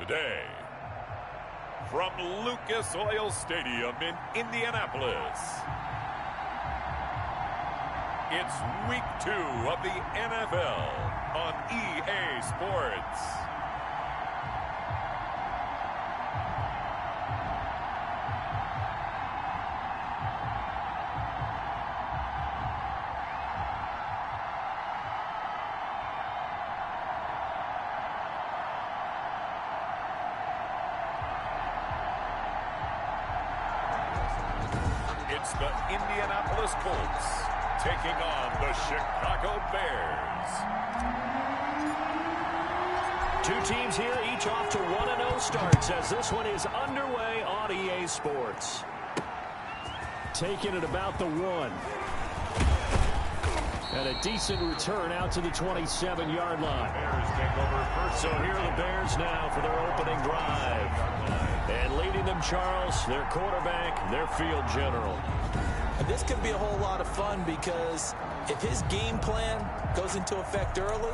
the day. From Lucas Oil Stadium in Indianapolis, it's Week 2 of the NFL on EA Sports. It's the Indianapolis Colts taking on the Chicago Bears. Two teams here, each off to 1-0 starts as this one is underway on EA Sports. Taking it about the 1. And a decent return out to the 27-yard line. Bears take over first. So here are the Bears now for their opening drive. And leading them, Charles, their quarterback, their field general. And this could be a whole lot of fun because if his game plan goes into effect early,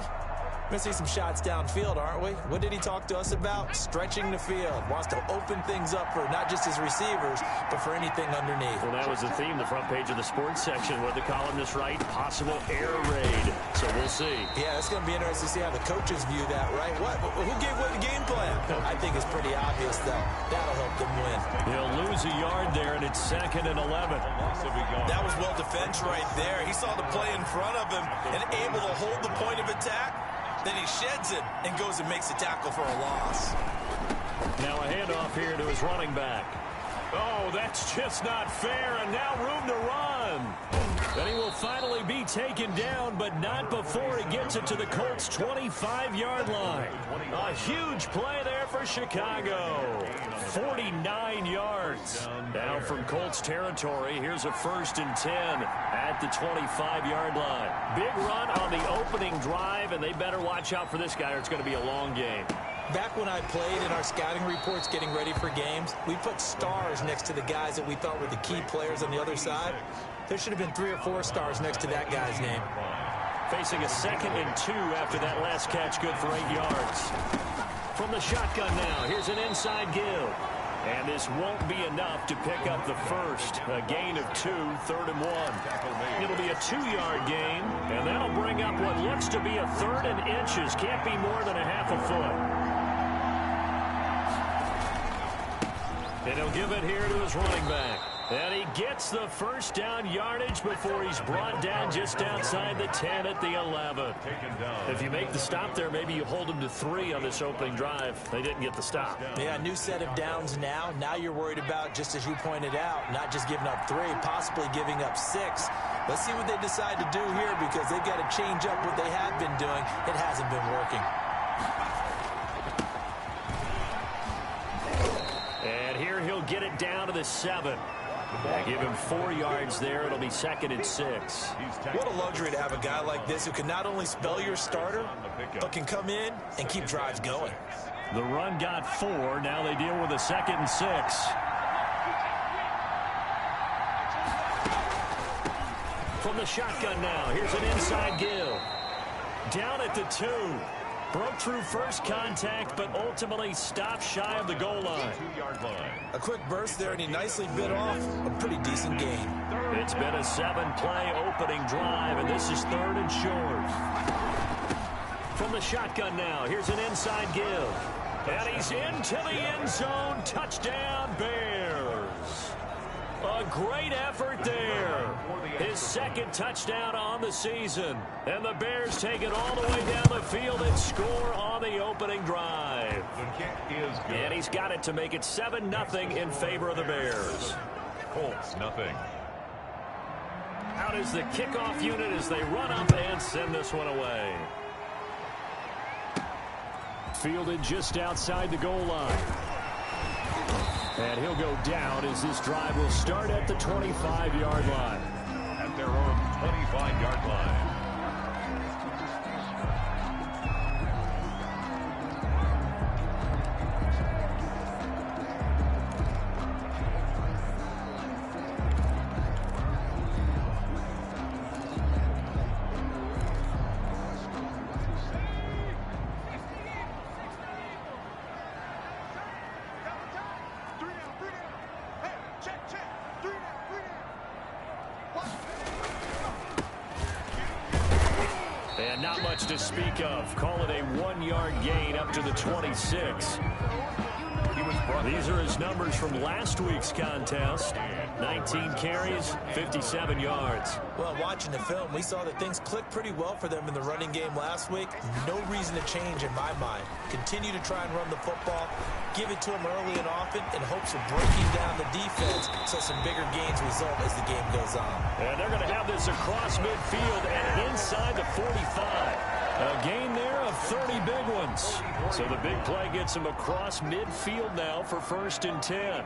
we're going to see some shots downfield, aren't we? What did he talk to us about? Stretching the field. Wants to open things up for not just his receivers, but for anything underneath. Well, that was the theme, the front page of the sports section. What did the columnist write? Possible air raid. So we'll see. Yeah, it's going to be interesting to see how the coaches view that, right? Who gave away the game plan? I think it's pretty obvious, though. That'll help them win. He'll lose a yard there, and it's 2nd and 11. That was well defense right there. He saw the play in front of him and able to hold the point of attack. Then he sheds it and goes and makes a tackle for a loss. Now a handoff here to his running back. Oh, that's just not fair, and now room to run. And he will finally be taken down, but not before he gets it to the Colts' 25-yard line. A huge play there for Chicago. 49 yards. Now from Colts territory, here's a 1st and 10 at the 25-yard line. Big run on the opening drive, and they better watch out for this guy or it's going to be a long game. Back when I played in our scouting reports getting ready for games, we put stars next to the guys that we thought were the key players on the other side. There should have been 3 or 4 stars next to that guy's name. Facing a 2nd and 2 after that last catch, good for 8 yards. From the shotgun now, here's an inside give. And this won't be enough to pick up the first. A gain of 2, 3rd and 1. It'll be a 2-yard gain, and that'll bring up what looks to be a 3rd and inches. Can't be more than a half a foot. And he'll give it here to his running back. And he gets the first down yardage before he's brought down just outside the 10 at the 11. If you make the stop there, maybe you hold him to 3 on this opening drive. They didn't get the stop. Yeah, new set of downs now. Now you're worried about, just as you pointed out, not just giving up 3, possibly giving up 6. Let's see what they decide to do here because they've got to change up what they have been doing. It hasn't been working. And here he'll get it down to the 7. Give him 4 yards there. It'll be 2nd and 6. What a luxury to have a guy like this who can not only spell your starter, but can come in and keep drives going. The run got 4. Now they deal with a 2nd and 6. From the shotgun now, here's an inside give. Down at the 2. Broke through first contact, but ultimately stopped shy of the goal line. A quick burst there, and he nicely bit off a pretty decent gain. It's been a 7-play opening drive, and this is 3rd and short. From the shotgun now, here's an inside give. And he's into the end zone. Touchdown, Bears. A great effort there. His 2nd touchdown on the season. And the Bears take it all the way down the field and score on the opening drive. The kick is good. And he's got it to make it 7-0 in favor of the Bears. Colts, nothing. Out is the kickoff unit as they run up and send this one away. Fielded just outside the goal line. And he'll go down as this drive will start at the 25-yard line. At their own 25-yard line. Not much to speak of. Call it a 1-yard gain up to the 26. These are his numbers from last week's contest. 19 carries, 57 yards. Well, watching the film, we saw that things clicked pretty well for them in the running game last week. No reason to change in my mind. Continue to try and run the football, give it to them early and often in hopes of breaking down the defense so some bigger gains result as the game goes on. And they're going to have this across midfield and inside the 45. A gain there of 30 big ones. So the big play gets him across midfield now for 1st and 10.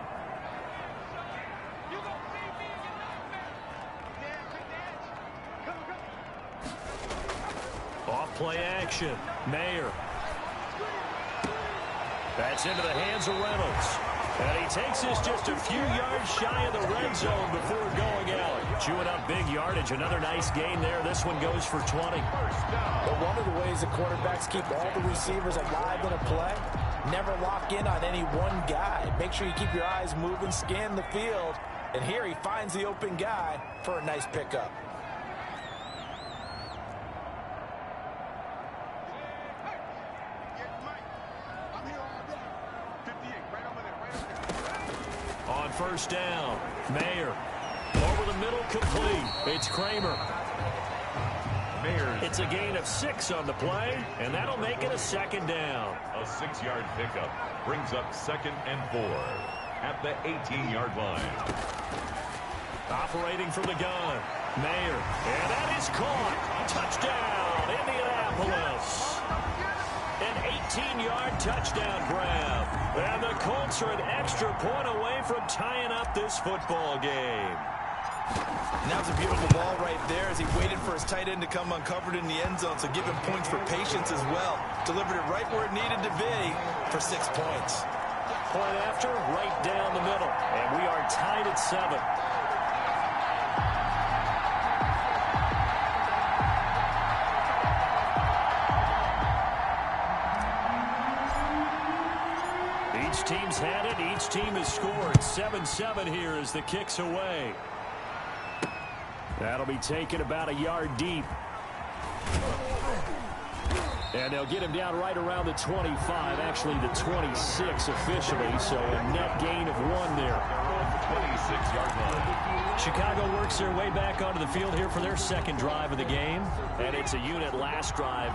Off play action. Mayer. That's into the hands of Reynolds. And he takes this just a few yards shy of the red zone before going out. Chewing up big yardage. Another nice gain there. This one goes for 20. But one of the ways the quarterbacks keep all the receivers alive in a play, never lock in on any one guy. Make sure you keep your eyes moving, scan the field. And here he finds the open guy for a nice pickup. On 1st down, Mayer. Over the middle, complete. It's Kramer. It's a gain of 6 on the play, and that'll make it a 2nd down. A 6-yard pickup brings up 2nd and 4 at the 18-yard line. Operating from the gun, Mayer. And that is caught. Touchdown, Indianapolis. An 18-yard touchdown grab. And the Colts are an extra point away from tying up this football game. And that was a beautiful ball right there as he waited for his tight end to come uncovered in the end zone, so give him points for patience as well. Delivered it right where it needed to be for 6 points. Point after, right down the middle. And we are tied at 7. Each team's had it. Each team has scored. 7-7 here as the kick's away. That'll be taken about a yard deep. And they'll get him down right around the 25, actually the 26 officially, so a net gain of 1 there. 26-yard line. Chicago works their way back onto the field here for their 2nd drive of the game, and it's a unit last drive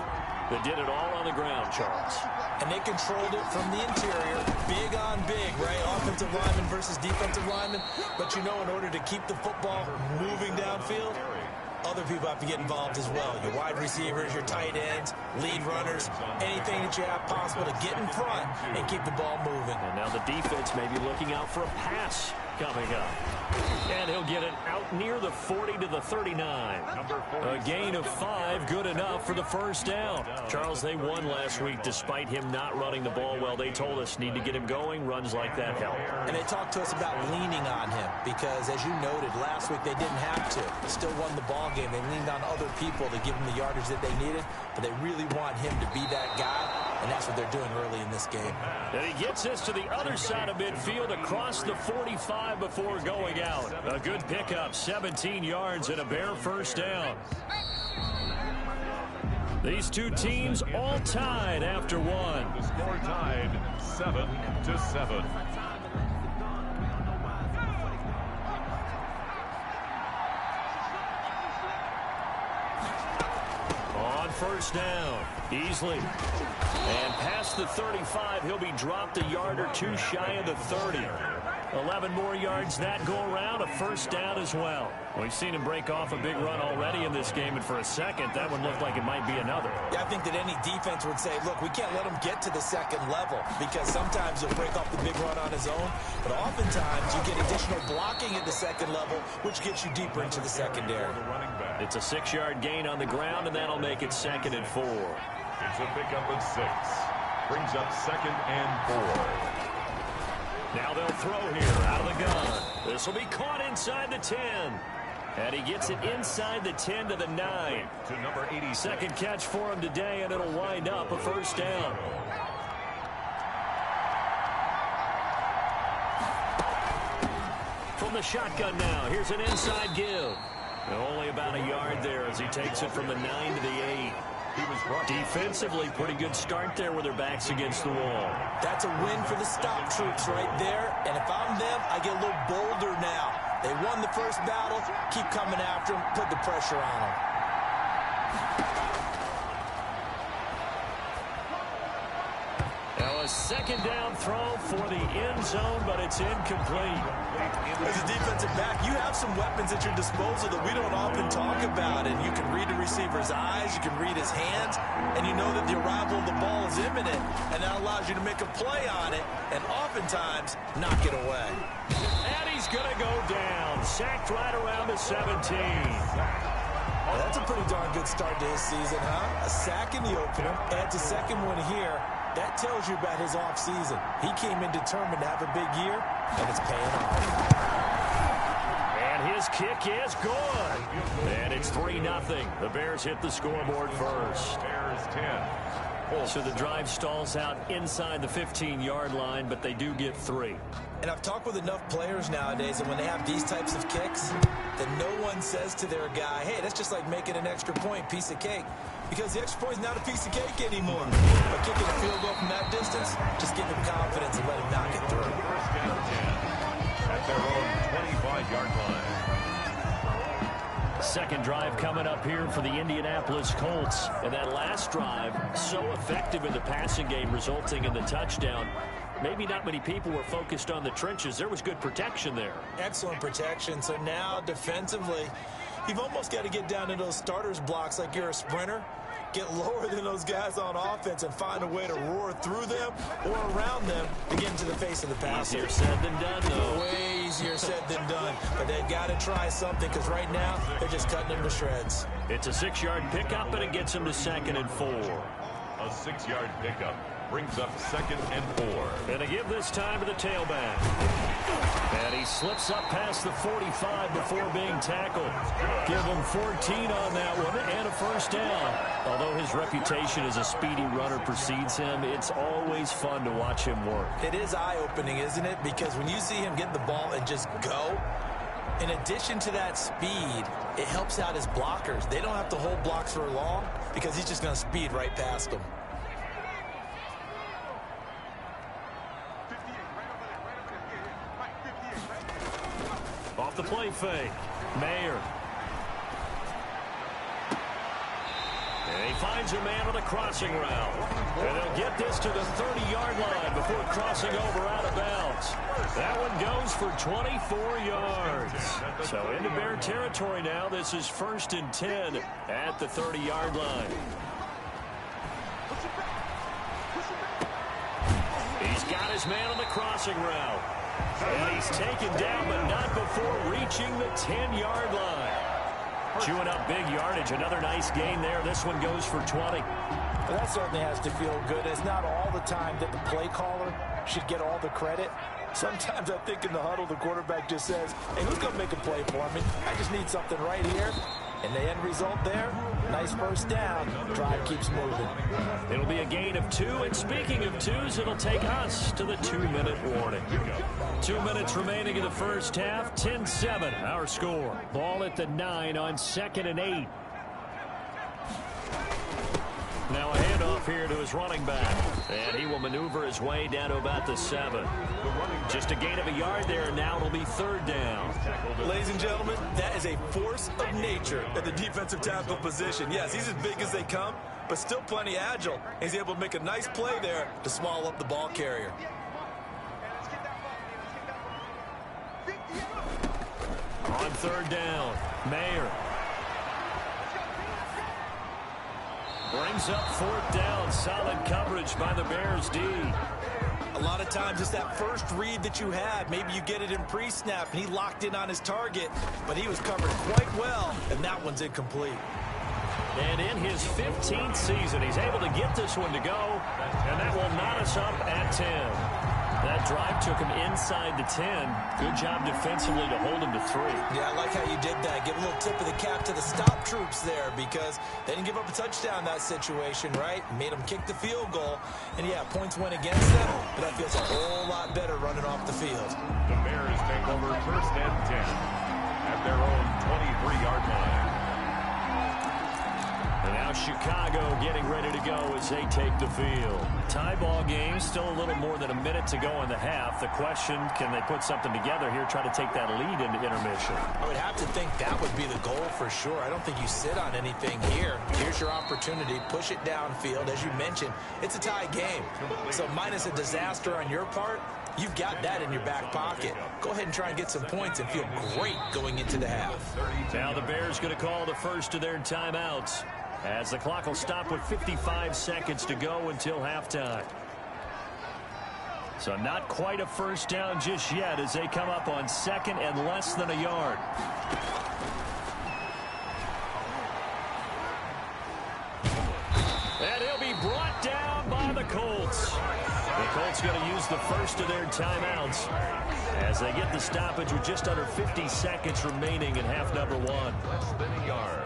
that did it all on the ground, Charles. And they controlled it from the interior, big on big, right? Offensive lineman versus defensive lineman. But you know, in order to keep the football moving downfield, other people have to get involved as well. Your wide receivers, your tight ends, lead runners, anything that you have possible to get in front and keep the ball moving. And now the defense may be looking out for a pass coming up. And he'll get it out near the 40 to the 39. A gain of 5, good enough for the 1st down. Charles, they won last week despite him not running the ball well. They told us need to get him going. Runs like that help. And they talked to us about leaning on him because, as you noted, last week they didn't have to. Still won the ball game. They leaned on other people to give them the yardage that they needed, but they really want him to be that guy, and that's what they're doing early in this game. And he gets us to the other side of midfield across the 45 before going out. A good pickup, 17 yards and a bare 1st down. These two teams all tied after 1. The score tied 7-7. On 1st down, Easley. And past the 35, he'll be dropped a yard or 2 shy of the 30. 11 more yards that go around, a 1st down as well. We've seen him break off a big run already in this game, and for a second, that one looked like it might be another. Yeah, I think that any defense would say, look, we can't let him get to the 2nd level because sometimes he'll break off the big run on his own, but oftentimes you get additional blocking at the 2nd level, which gets you deeper into the secondary. It's a 6-yard gain on the ground, and that'll make it 2nd and 4. It's a pickup of 6. Brings up 2nd and 4. Now they'll throw here out of the gun. This will be caught inside the 10. And he gets it inside the 10 to the 9. To number 80. 2nd catch for him today, and it'll wind up a 1st down. From the shotgun now, here's an inside give. And only about a yard there as he takes it from the 9 to the 8. Defensively, pretty good start there with their backs against the wall. That's a win for the stop troops right there. And if I'm them, I get a little bolder now. They won the first battle. Keep coming after them. Put the pressure on them. Now a second down throw for the end zone, but it's incomplete. As a defensive back, you have some weapons at your disposal that we don't often talk about. And you can read the receiver's eyes, you can read his hands, and you know that the arrival of the ball is imminent. And that allows you to make a play on it, and oftentimes knock it away. And he's going to go down. Sacked right around the 17. Well, that's a pretty darn good start to his season, huh? A sack in the opener, adds a second one here. That tells you about his offseason. He came in determined to have a big year, and it's paying off. And his kick is good. And it's 3-0. The Bears hit the scoreboard first. Bears 10. So the drive stalls out inside the 15-yard line, but they do get 3. And I've talked with enough players nowadays, and when they have these types of kicks, that no one says to their guy, hey, that's just like making an extra point, piece of cake. Because the extra point is not a piece of cake anymore. By kicking a field goal from that distance, just give him confidence and let him knock it through. First down 10 at their own 25-yard line. Second drive coming up here for the Indianapolis Colts. And that last drive, so effective in the passing game, resulting in the touchdown. Maybe not many people were focused on the trenches. There was good protection there. Excellent protection. So now defensively, you've almost got to get down to those starters blocks like you're a sprinter. Get lower than those guys on offense and find a way to roar through them or around them to get into the face of the passer. Easier said than done, though. Way easier said than done. But they've got to try something because right now they're just cutting them to shreds. It's a 6-yard pickup, and it gets them to 2nd and 4. A 6-yard pickup brings up 2nd and 4. And they give this time to the tailback. And he slips up past the 45 before being tackled. Give him 14 on that one and a first down. Although his reputation as a speedy runner precedes him, it's always fun to watch him work. It is eye-opening, isn't it? Because when you see him get the ball and just go, in addition to that speed, it helps out his blockers. They don't have to hold blocks for long because he's just going to speed right past them. Off the play fake, Mayer. And he finds a man on the crossing route. And they'll get this to the 30-yard line before crossing over out of bounds. That one goes for 24 yards. So into Bear territory now. This is 1st and 10 at the 30-yard line. He's got his man on the crossing route. And he's taken down, but not before reaching the 10-yard line. Chewing up big yardage. Another nice gain there. This one goes for 20. Well, that certainly has to feel good. It's not all the time that the play caller should get all the credit. Sometimes I think in the huddle, the quarterback just says, hey, who's going to make a play for me? I just need something right here. And the end result there, nice first down. Drive keeps moving. It'll be a gain of 2. And speaking of 2s, it'll take us to the 2-minute warning. 2 minutes remaining in the first half. 10-7, our score. Ball at the 9 on 2nd and 8. Now a handoff here to his running back. And he will maneuver his way down to about the 7. Just a gain of a yard there, and now it'll be 3rd down. Ladies and gentlemen, that is a force of nature at the defensive tackle position. Yes, he's as big as they come, but still plenty agile. He's able to make a nice play there to swallow up the ball carrier. On 3rd down, Mayer. Brings up 4th down. Solid coverage by the Bears D. A lot of times it's that first read that you had. Maybe you get it in pre-snap, and he locked in on his target, but he was covered quite well, and that one's incomplete. And in his 15th season, he's able to get this one to go, and that will knot us up at 10. That drive took him inside the 10. Good job defensively to hold him to 3. Yeah, I like how you did that. Give a little tip of the cap to the stop troops there because they didn't give up a touchdown in that situation, right? Made them kick the field goal. And, yeah, points went against them, but that feels a whole lot better running off the field. The Bears take over 1st and 10 at their own 23-yard line. And now Chicago getting ready to go as they take the field. Tie ball game, still a little more than a minute to go in the half. The question, can they put something together here, try to take that lead into intermission? I would have to think that would be the goal for sure. I don't think you sit on anything here. Here's your opportunity. Push it downfield. As you mentioned, it's a tie game. So minus a disaster on your part, you've got that in your back pocket. Go ahead and try and get some points and feel great going into the half. Now the Bears going to call the first of their timeouts as the clock will stop with 55 seconds to go until halftime. So not quite a first down just yet as they come up on second and less than a yard. And he'll be brought down by the Colts. The Colts going to use the first of their timeouts as they get the stoppage with just under 50 seconds remaining in half number one. Less than a yard.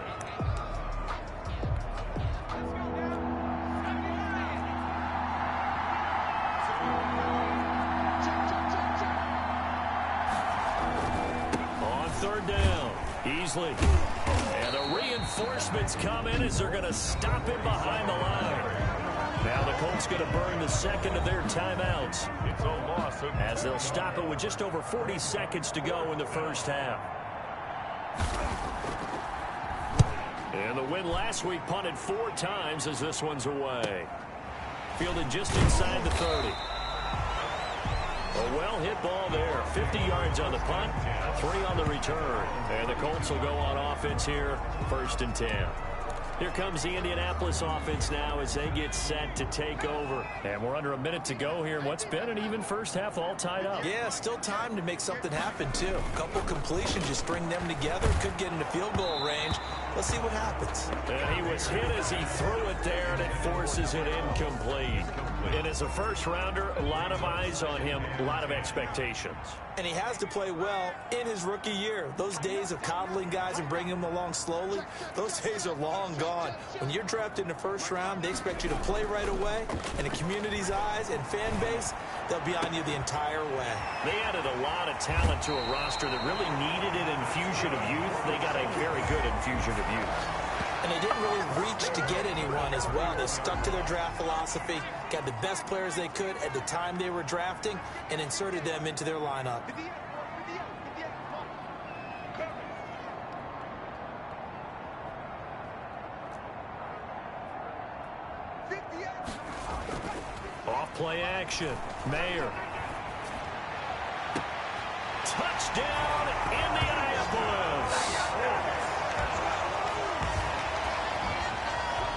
On third down, Easley. And the reinforcements come in as they're going to stop him behind the line. Now the Colts going to burn the second of their timeouts It's a loss as they'll stop it with just over 40 seconds to go in the first half. And the win last week punted 4 times as this one's away. Fielded just inside the 30. A well-hit ball there. 50 yards on the punt, 3 on the return. And the Colts will go on offense here, 1st and 10. Here comes the Indianapolis offense now as they get set to take over. And we're under a minute to go here in what's been an even first half, all tied up. Yeah, still time to make something happen, too. A couple completions, you string them together, could get into field goal range. Let's see what happens. And he was hit as he threw it there, and it forces it incomplete. And as a first-rounder, a lot of eyes on him, a lot of expectations. And he has to play well in his rookie year. Those days of coddling guys and bringing them along slowly, those days are long gone. When you're drafted in the first round, they expect you to play right away. And the community's eyes and fan base, they'll be on you the entire way. They added a lot of talent to a roster that really needed an infusion of youth. They got a very good infusion of youth. And they didn't really reach to get anyone as well. They stuck to their draft philosophy, got the best players they could at the time they were drafting, and inserted them into their lineup. Off play action. Mayer. Touchdown, Indianapolis.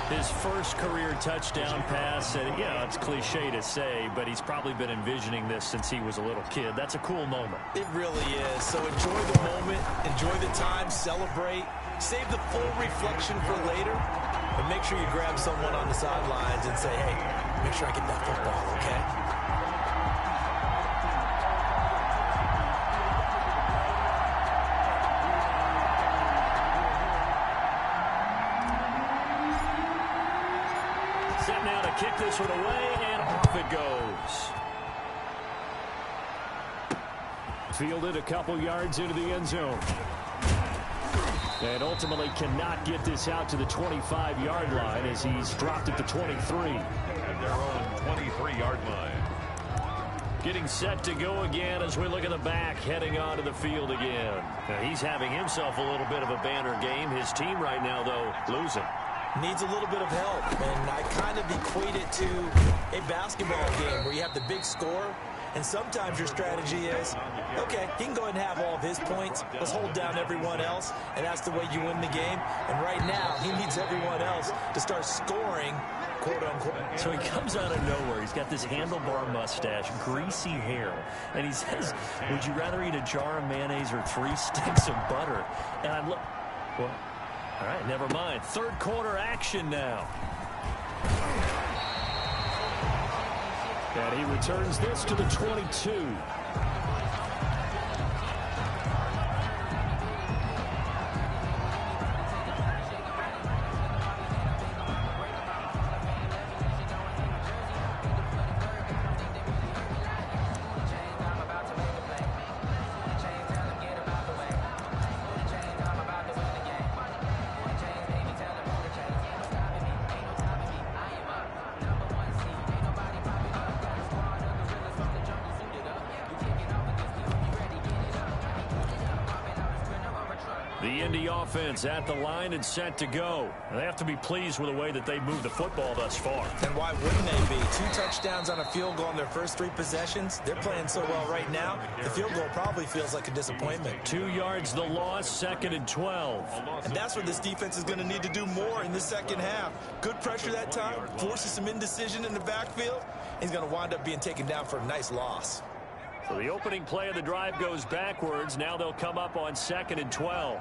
His first career touchdown pass, and yeah, it's cliche to say, but he's probably been envisioning this since he was a little kid. That's a cool moment. It really is. So enjoy the moment, enjoy the time, celebrate, save the full reflection for later, but make sure you grab someone on the sidelines and say, hey, make sure I get that football, okay? Set now to kick this one away, and off it goes. Fielded a couple yards into the end zone. And ultimately cannot get this out to the 25-yard line as he's dropped at the 23. at their own 23-yard line. Getting set to go again as we look at the back heading onto the field again. Now, he's having himself a little bit of a banner game. His team right now, though, losing. Needs a little bit of help, and I kind of equate it to a basketball game where you have the big score, and sometimes your strategy is, okay, he can go ahead and have all of his points. Let's hold down everyone else, and that's the way you win the game. And right now, he needs everyone else to start scoring, quote-unquote. So he comes out of nowhere. He's got this handlebar mustache, greasy hair, and he says, would you rather eat a jar of mayonnaise or 3 sticks of butter? And I'm like, well, all right, never mind. Third quarter action now. And he returns this to the 22. The Indy offense at the line and set to go. They have to be pleased with the way that they've moved the football thus far. And why wouldn't they be? 2 touchdowns on a field goal in their first 3 possessions. They're playing so well right now, the field goal probably feels like a disappointment. 2 yards the loss, 2nd and 12. And that's what this defense is going to need to do more in the second half. Good pressure that time, forces some indecision in the backfield. He's going to wind up being taken down for a nice loss. So the opening play of the drive goes backwards. Now they'll come up on 2nd and 12.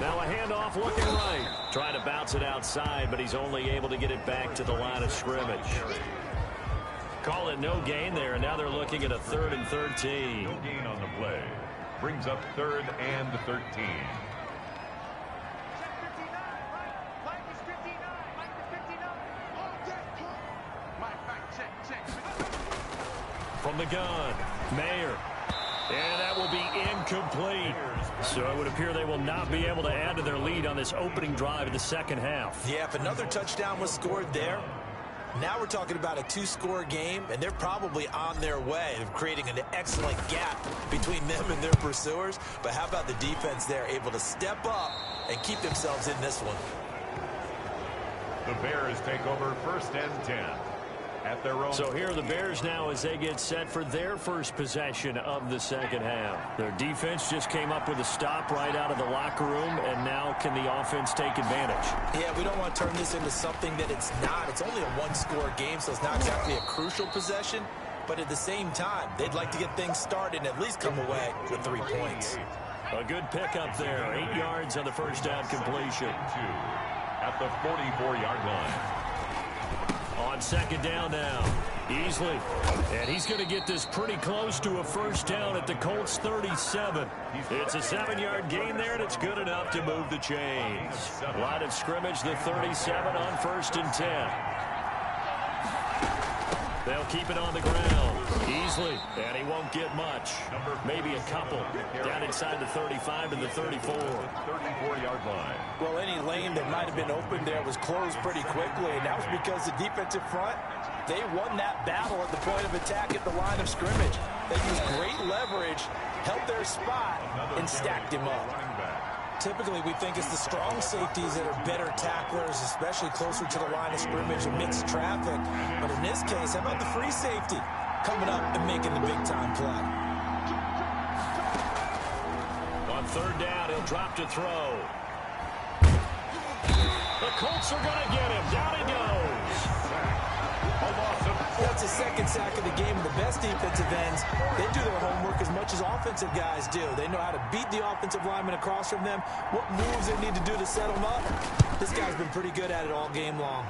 Now a handoff looking right. Trying to bounce it outside, but he's only able to get it back to the line of scrimmage. Call it no gain there, and now they're looking at a 3rd and 13. No gain on the play. Brings up 3rd and 13. From the gun, Mayer. And that will be incomplete. So it would appear they will not be able to add to their lead on this opening drive of the second half. Yeah, if another touchdown was scored there, now we're talking about a 2-score game, and they're probably on their way of creating an excellent gap between them and their pursuers. But how about the defense there, able to step up and keep themselves in this one? The Bears take over 1st and 10. At their own. So here are the Bears now as they get set for their first possession of the second half. Their defense just came up with a stop right out of the locker room, and now can the offense take advantage? Yeah, we don't want to turn this into something that it's not. It's only a 1-score game, so it's not exactly a crucial possession. But at the same time, they'd like to get things started and at least come away with 3 points. A good pickup there. 8 yards on the first down completion. At the 44-yard line. On 2nd down now, Easley, and he's going to get this pretty close to a first down at the Colts 37. It's a 7-yard gain there, and it's good enough to move the chains. Line of scrimmage, the 37 on 1st and 10. They'll keep it on the ground. Easley, and he won't get much. Maybe a couple. Down inside the 35 and the 34. 34-yard line. Well, any lane that might have been open there was closed pretty quickly, and that was because the defensive front, they won that battle at the point of attack at the line of scrimmage. They used great leverage, held their spot, and stacked him up. Typically, we think it's the strong safeties that are better tacklers, especially closer to the line of scrimmage amidst traffic. But in this case, how about the free safety coming up and making the big-time play? On 3rd down, he'll drop to throw. The Colts are going to get him. Down he goes. That's the 2nd sack of the game, and the best defensive ends, they do their homework as much as offensive guys do. They know how to beat the offensive lineman across from them, what moves they need to do to set them up. This guy's been pretty good at it all game long.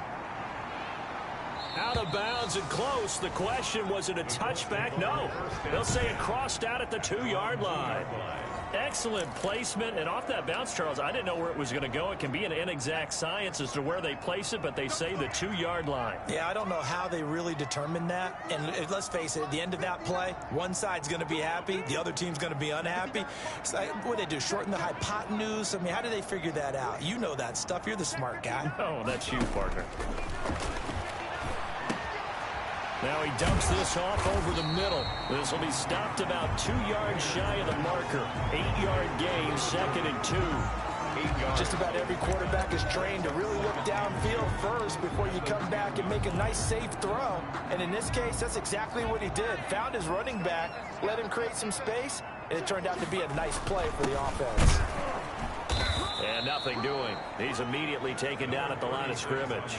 Out of bounds and close. The question, was it a touchback? No. They'll say it crossed out at the 2-yard line. Excellent placement, and off that bounce, Charles, I didn't know where it was going to go. It can be an inexact science as to where they place it, but they say the 2-yard line. Yeah, I don't know how they really determined that. And let's face it, at the end of that play, one side's going to be happy, the other team's going to be unhappy. So what do they do, shorten the hypotenuse? I mean, how do they figure that out? You know that stuff. You're the smart guy. Oh, that's you, partner. Now he dumps this off over the middle. This will be stopped about 2 yards shy of the marker. 8-yard gain, 2nd and 2. Just about every quarterback is trained to really look downfield first before you come back and make a nice, safe throw. And in this case, that's exactly what he did. Found his running back, let him create some space, and it turned out to be a nice play for the offense. And nothing doing. He's immediately taken down at the line of scrimmage.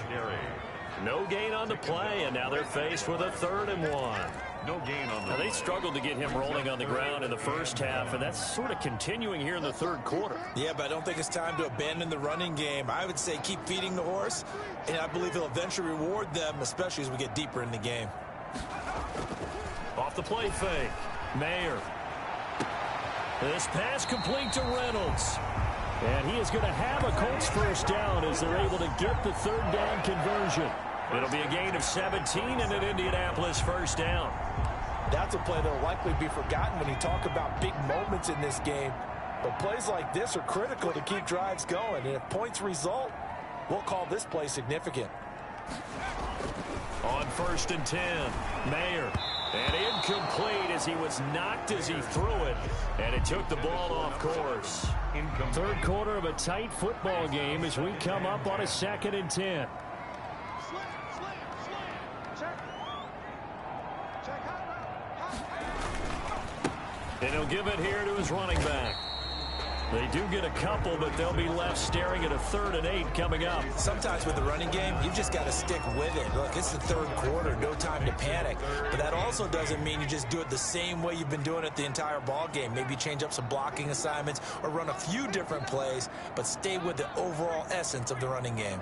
No gain on the play, and now they're faced with a 3rd and 1. No gain on the Now, they struggled to get him rolling on the ground in the first half, and that's sort of continuing here in the 3rd quarter. Yeah, but I don't think it's time to abandon the running game. I would say keep feeding the horse, and I believe he'll eventually reward them, especially as we get deeper in the game. Off the play fake, Mayer. This pass complete to Reynolds. And he is going to have a Colts first down as they're able to get the 3rd down conversion. It'll be a gain of 17 and an Indianapolis first down. That's a play that will likely be forgotten when you talk about big moments in this game. But plays like this are critical to keep drives going. And if points result, we'll call this play significant. On 1st and 10, Mayer. And incomplete as he was knocked as he threw it, and it took the ball off course. Third quarter of a tight football game as we come up on a 2nd and 10. And he'll give it here to his running back. They do get a couple, but they'll be left staring at a 3rd and 8 coming up. Sometimes with the running game, you've just got to stick with it. Look, it's the 3rd quarter, no time to panic. But that also doesn't mean you just do it the same way you've been doing it the entire ball game. Maybe change up some blocking assignments or run a few different plays, but stay with the overall essence of the running game.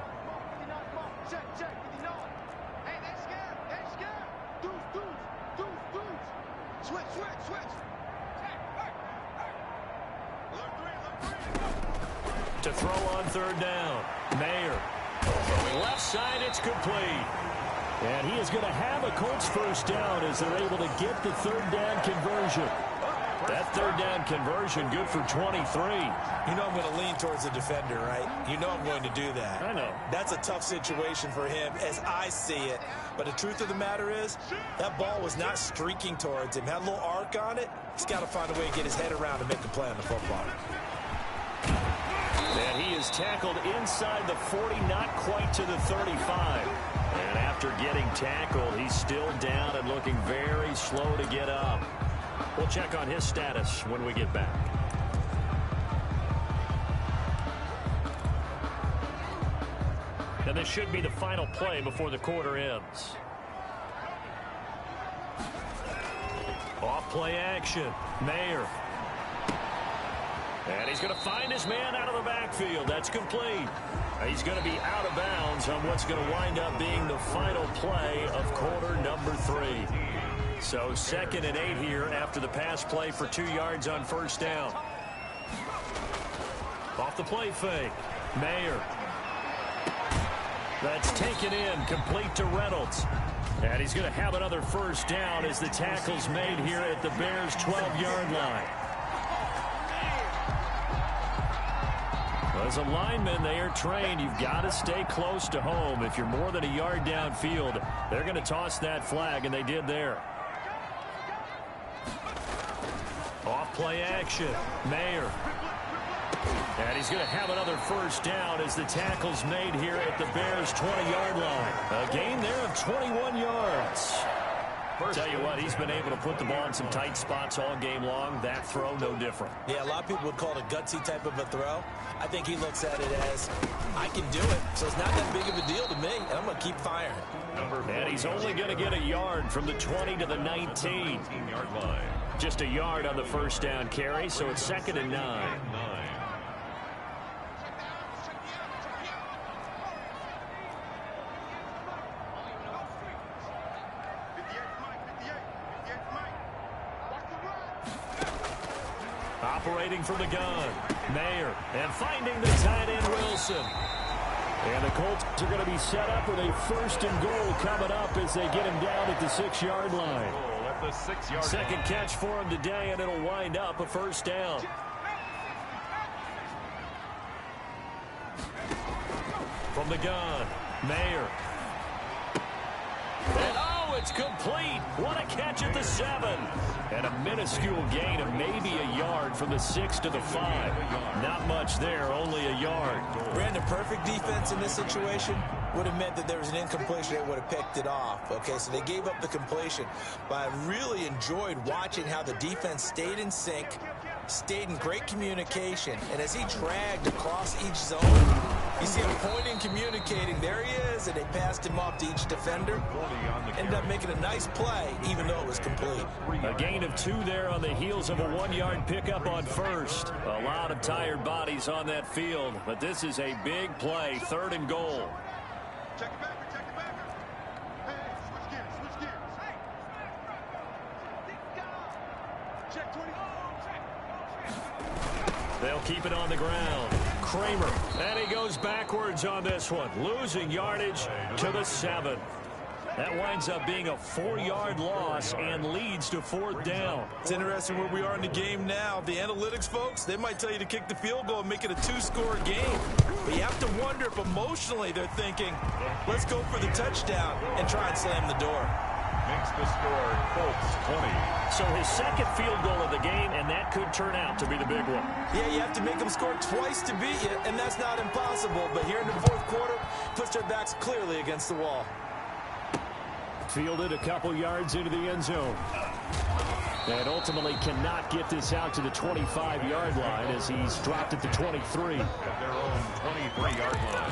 To throw on 3rd down. Mayer. Left side, it's complete. And he is going to have a Colts first down as they're able to get the 3rd down conversion. That 3rd down conversion good for 23. You know I'm going to lean towards the defender, right? You know I'm going to do that. I know. That's a tough situation for him as I see it. But the truth of the matter is, that ball was not streaking towards him. Had a little arc on it. He's got to find a way to get his head around and make the play on the football. And he is tackled inside the 40, not quite to the 35. And after getting tackled, he's still down and looking very slow to get up. We'll check on his status when we get back. And this should be the final play before the quarter ends. Off play action. Mayer. And he's going to find his man out of the backfield. That's complete. He's going to be out of bounds on what's going to wind up being the final play of quarter number 3. So 2nd and 8 here after the pass play for 2 yards on 1st down. Off the play fake. Mayer. That's taken in, complete to Reynolds. And he's going to have another 1st down as the tackle's made here at the Bears' 12-yard line. As a lineman, they are trained. You've got to stay close to home. If you're more than a yard downfield, they're going to toss that flag, and they did there. Off play action. Mayer. And he's going to have another 1st down as the tackle's made here at the Bears' 20-yard line. A gain there of 21 yards. Tell you what, he's been able to put the ball in some tight spots all game long. That throw, no different. Yeah, a lot of people would call it a gutsy type of a throw. I think he looks at it as, I can do it, so it's not that big of a deal to me, and I'm going to keep firing. And he's only going to get a yard from the 20 to the 19-yard line. Just a yard on the 1st down carry, so it's 2nd and 9. Operating from the gun, Mayer, and finding the tight end Wilson. And the Colts are going to be set up with a 1st and goal coming up as they get him down at the 6-yard line. Second catch for him today, and it'll wind up a 1st down. From the gun, Mayer. And it's complete. What a catch at the 7. And a minuscule gain of maybe a yard from the 6 to the 5. Not much there, only a yard. Brandon, perfect defense in this situation would have meant that there was an incompletion that would have picked it off. Okay, so they gave up the completion. But I really enjoyed watching how the defense stayed in sync, stayed in great communication, and as he dragged across each zone, you see him pointing, communicating. There he is, and they passed him off to each defender. Ended up making a nice play, even though it was complete. A gain of 2 there on the heels of a 1-yard pickup on 1st. A lot of tired bodies on that field, but this is a big play, 3rd and goal. Check it back, check it back. Hey, switch gears, switch gears. Hey. Check 20. They'll keep it on the ground. Kramer, and he goes backwards on this one, losing yardage to the 7. That winds up being a 4-yard loss and leads to 4th down. It's interesting where we are in the game now. The analytics folks, they might tell you to kick the field goal and make it a 2-score game. But you have to wonder if emotionally they're thinking, let's go for the touchdown and try and slam the door. makes the score Colts 20. So his second field goal of the game, and that could turn out to be the big one. Yeah, you have to make them score twice to beat you, and that's not impossible. But here in the fourth quarter, puts their backs clearly against the wall. Fielded a couple yards into the end zone. And ultimately cannot get this out to the 25-yard line as he's dropped at the 23. At their own 23-yard line.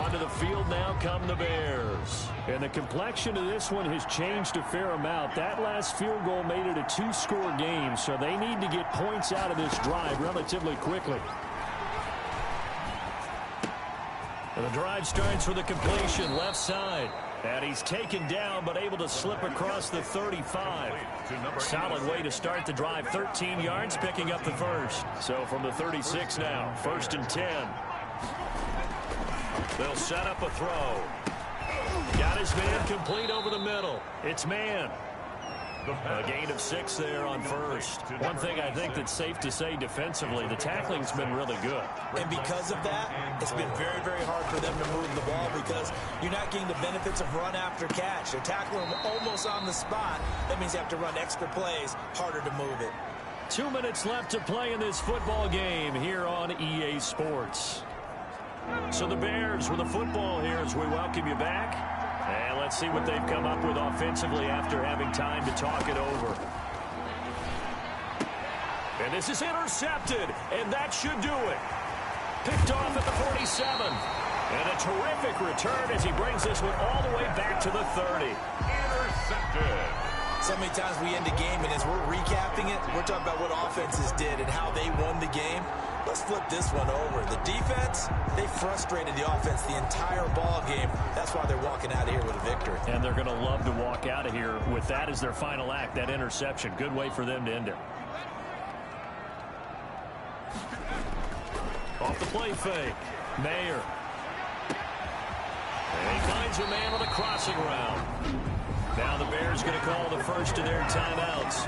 Onto the field now come the Bears. And the complexion of this one has changed a fair amount. That last field goal made it a two-score game, so they need to get points out of this drive relatively quickly. And the drive starts with a completion left side. And he's taken down but able to slip across the 35. Solid way to start the drive. 13 yards, picking up the first. So from the 36 now, 1st and 10. They'll set up a throw. Got his man complete over the middle. It's man. A gain of 6 there on first. One thing I think that's safe to say defensively, the tackling's been really good. And because of that, it's been very, very hard for them to move the ball because you're not getting the benefits of run after catch. They're tackling them almost on the spot. That means you have to run extra plays, harder to move it. 2 minutes left to play in this football game here on EA Sports. So the Bears with the football here as we welcome you back. And let's see what they've come up with offensively after having time to talk it over. And this is intercepted, and that should do it. Picked off at the 47. And a terrific return as he brings this one all the way back to the 30. Intercepted. So many times we end a game, and as we're recapping it, we're talking about what offenses did and how they won the game. Let's flip this one over. The defense, they frustrated the offense the entire ball game. That's why they're walking out of here with a victory. And they're going to love to walk out of here with that as their final act, that interception. Good way for them to end it. Off the play fake. Mayer. And he finds a man on the crossing route. Now the Bears going to call the first of their timeouts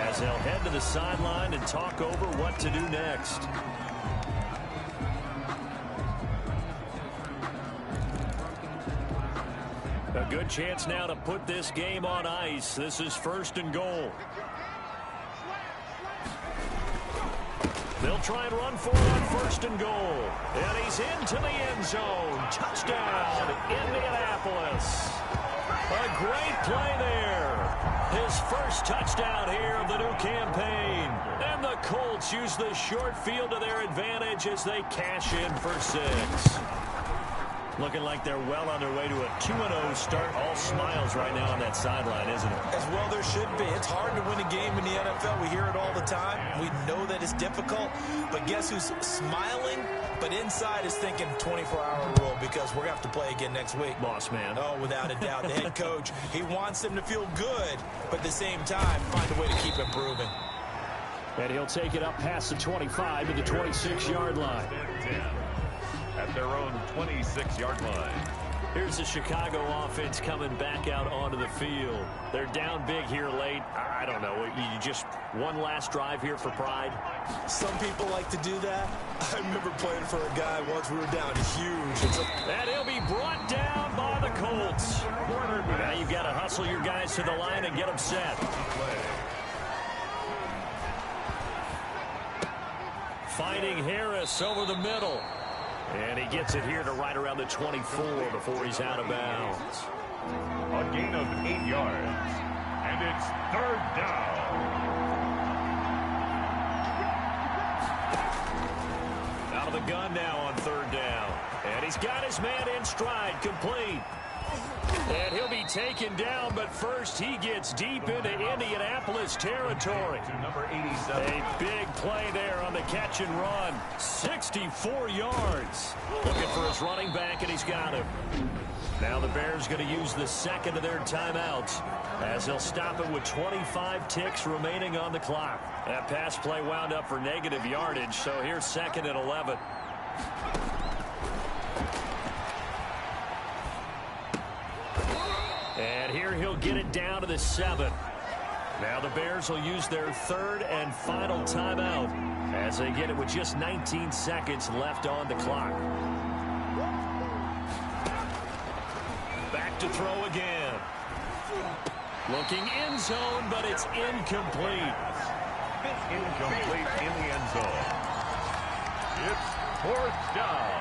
as they'll head to the sideline and talk over what to do next. A good chance now to put this game on ice. This is 1st and goal. They'll try and run for it on 1st and goal. And he's into the end zone. Touchdown, Indianapolis. A great play there. His first touchdown here of the new campaign. And the Colts use the short field to their advantage as they cash in for 6. Looking like they're well on their way to a 2-0 start. All smiles right now on that sideline, isn't it? As well there should be. It's hard to win a game in the NFL. We hear it all the time. We know that it's difficult. But guess who's smiling? But inside is thinking 24-hour rule because we're going to have to play again next week. Boss man. Oh, without a doubt. The head coach, he wants them to feel good, but at the same time, find a way to keep improving. And he'll take it up past the 25 to the 26-yard line. At their own 26-yard line. Here's the Chicago offense coming back out onto the field. They're down big here late. I don't know. You just one last drive here for pride? Some people like to do that. I remember playing for a guy once we were down huge. And he'll be brought down by the Colts. Now you've got to hustle your guys to the line and get them set. Finding Harris over the middle. And he gets it here to right around the 24 before he's out of bounds. A gain of 8 yards. And it's 3rd down. Out of the gun now on 3rd down. And he's got his man in stride, complete. And he'll be taken down, but first he gets deep into Indianapolis territory. To number 87. A big play there on the catch and run. 64 yards. Looking for his running back, and he's got him. Now the Bears going to use the second of their timeouts as they'll stop it with 25 ticks remaining on the clock. That pass play wound up for negative yardage, so here's 2nd and 11. And here he'll get it down to the 7. Now the Bears will use their 3rd and final timeout as they get it with just 19 seconds left on the clock. Back to throw again. Looking end zone, but it's incomplete. Incomplete in the end zone. It's 4th down.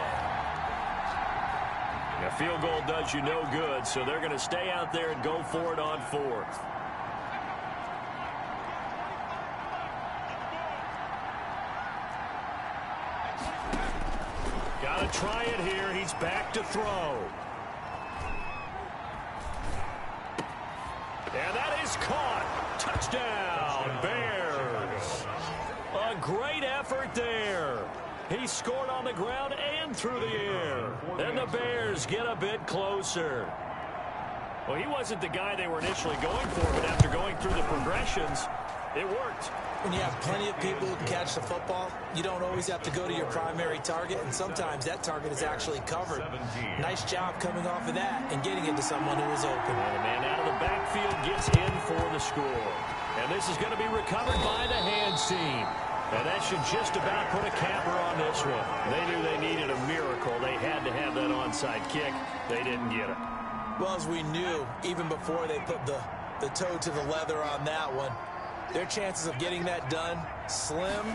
A field goal does you no good, so they're going to stay out there and go for it on 4th. Got to try it here. He's back to throw. And that is caught. Touchdown, Bears. A great effort there. He scored on the ground and through the air. And the Bears get a bit closer. Well, he wasn't the guy they were initially going for, but after going through the progressions, it worked. When you have plenty of people who can catch the football, you don't always have to go to your primary target, and sometimes that target is actually covered. Nice job coming off of that and getting it to someone who was open. And the man out of the backfield gets in for the score. And this is going to be recovered by the hands team. And that should just about put a capper on this one. They knew they needed a miracle. They had to have that onside kick. They didn't get it. Well, as we knew, even before they put the toe to the leather on that one, their chances of getting that done, slim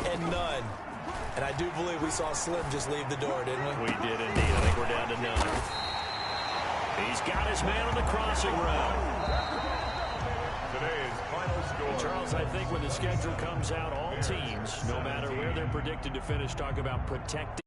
and none. And I do believe we saw Slim just leave the door, didn't we? We did indeed. I think we're down to none. He's got his man on the crossing route. Today's final score. And Charles, I think when the schedule comes out, all teams, no matter where they're predicted to finish, talk about protecting.